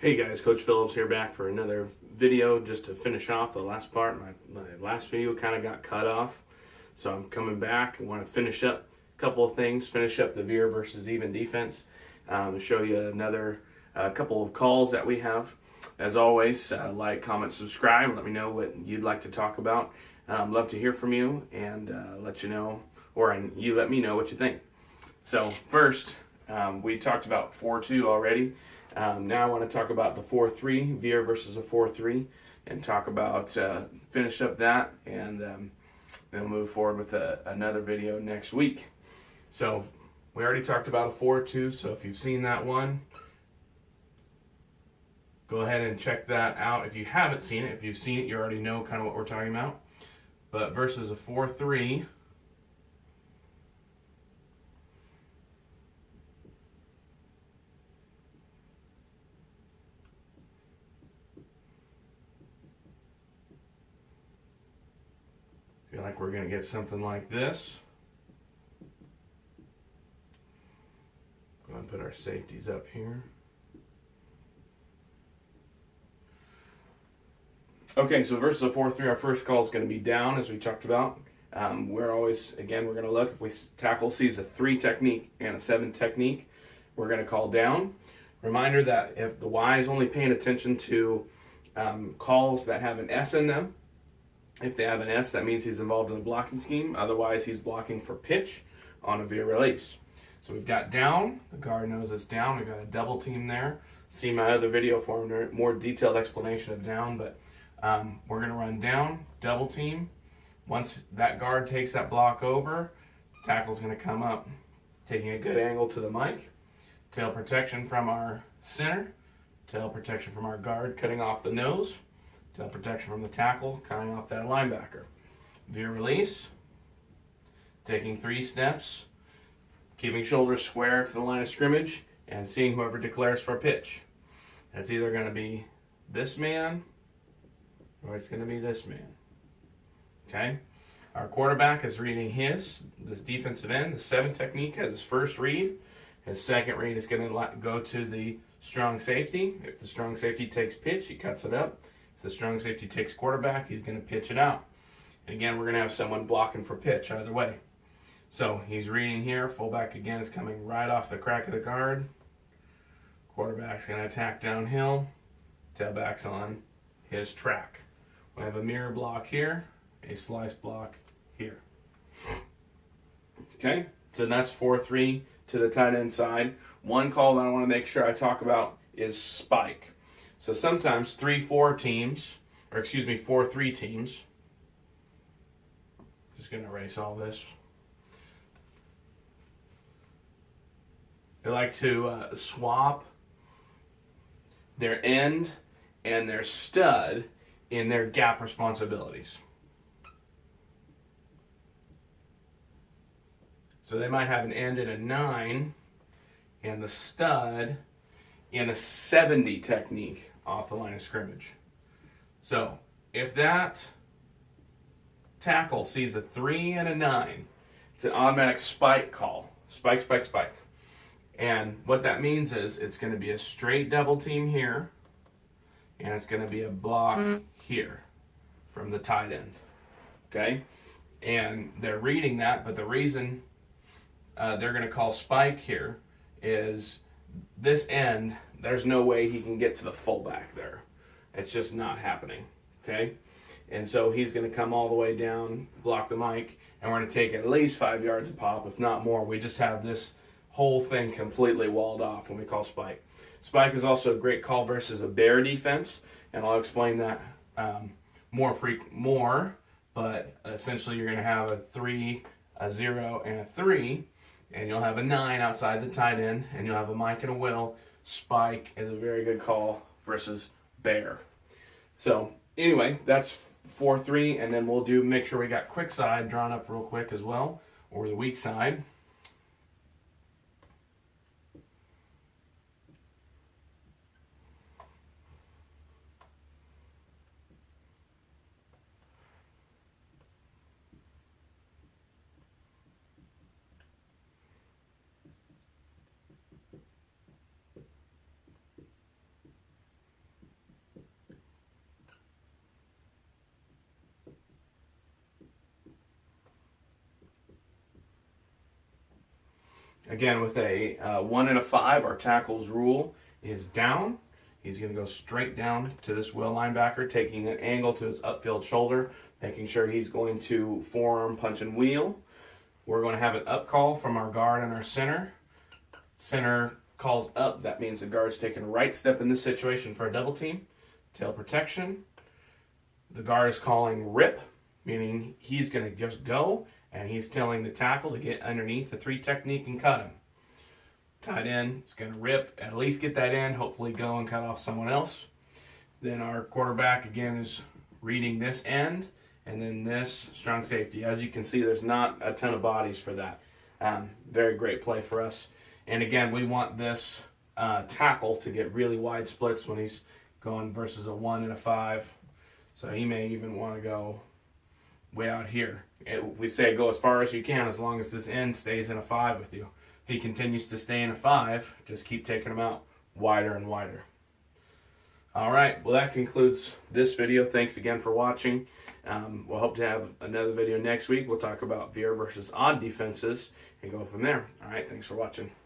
Hey guys, Coach Phillips here, back for another video just to finish off the last part. My last video kind of got cut off, so I'm coming back and want to finish up a couple of things, finish up the Veer versus even defense, show you another couple of calls that we have. As always, like, comment, subscribe, let me know what you'd like to talk about. Love to hear from you and let you know, or you let me know what you think. So first, we talked about 4-2 already. Now I want to talk about the 4-3, Veer versus a 4-3, and talk about, finish up that, and then move forward with another video next week. So we already talked about a 4-2, so if you've seen that one, go ahead and check that out. If you haven't seen it, if you've seen it, you already know kind of what we're talking about. But versus a 4-3, feel like we're going to get something like this. Go ahead and put our safeties up here. Okay, so versus a 4-3, our first call is going to be down, as we talked about. We're going to look, if we tackle sees a 3 technique and a 7 technique, we're going to call down. Reminder that if the Y is only paying attention to calls that have an S in them, if they have an S, that means he's involved in the blocking scheme. Otherwise, he's blocking for pitch on a Veer release. So we've got down. The guard knows it's down. We've got a double team there. See my other video for a more detailed explanation of down, but we're going to run down, double team. Once that guard takes that block over, tackle's going to come up, taking a good angle to the mic. Tail protection from our center. Tail protection from our guard, cutting off the nose. Tail protection from the tackle, cutting off that linebacker. Veer release, taking 3 steps, keeping shoulders square to the line of scrimmage, and seeing whoever declares for pitch. That's either going to be this man, or it's going to be this man. Okay? Our quarterback is reading this defensive end. The 7 technique has his first read. His second read is going to go to the strong safety. If the strong safety takes pitch, he cuts it up. If the strong safety takes quarterback, he's going to pitch it out. And again, we're going to have someone blocking for pitch either way. So he's reading here. Fullback again is coming right off the crack of the guard. Quarterback's going to attack downhill. Tailback's on his track. We have a mirror block here, a slice block here. Okay, so that's 4-3 to the tight end side. One call that I want to make sure I talk about is spike. So sometimes 4-3 teams, just going to erase all this. They like to swap their end and their stud in their gap responsibilities. So they might have an end in a 9 and the stud in a 70 technique off the line of scrimmage. So if that tackle sees a 3 and a 9, it's an automatic spike call. Spike, spike, spike. And what that means is it's going to be a straight double team here, and it's going to be a block here from the tight end. Okay? And they're reading that, but the reason they're going to call spike here is this end, there's no way he can get to the fullback there. It's just not happening. Okay? And so he's going to come all the way down, block the mic, and we're going to take at least 5 yards a pop, if not more. We just have this whole thing completely walled off when we call spike. Spike is also a great call versus a bear defense, and I'll explain that more, but essentially you're going to have a 3, a 0, and a 3, and you'll have a 9 outside the tight end, and you'll have a Mike and a Will. Spike is a very good call versus bear. So anyway, that's 4-3, and then we'll make sure we got quick side drawn up real quick as well, or the weak side. Again, with a 1 and a 5, our tackles rule is down. He's going to go straight down to this will linebacker, taking an angle to his upfield shoulder, making sure he's going to forearm punch and wheel. We're going to have an up call from our guard and our center. Center calls up. That means the guard's taking a right step in this situation for a double team. Tail protection. The guard is calling rip, meaning he's going to just go, and he's telling the tackle to get underneath the 3 technique and cut him. Tight end is going to rip, at least get that in, hopefully go and cut off someone else. Then our quarterback, again, is reading this end, and then this strong safety. As you can see, there's not a ton of bodies for that. Very great play for us. And again, we want this tackle to get really wide splits when he's going versus a 1 and a 5. So he may even want to go way out here. We say go as far as you can as long as this end stays in a 5 with you. If he continues to stay in a 5, just keep taking him out wider and wider. All right, well, that concludes this video. Thanks again for watching. We'll hope to have another video next week. We'll talk about Veer versus odd defenses and go from there. All right, thanks for watching.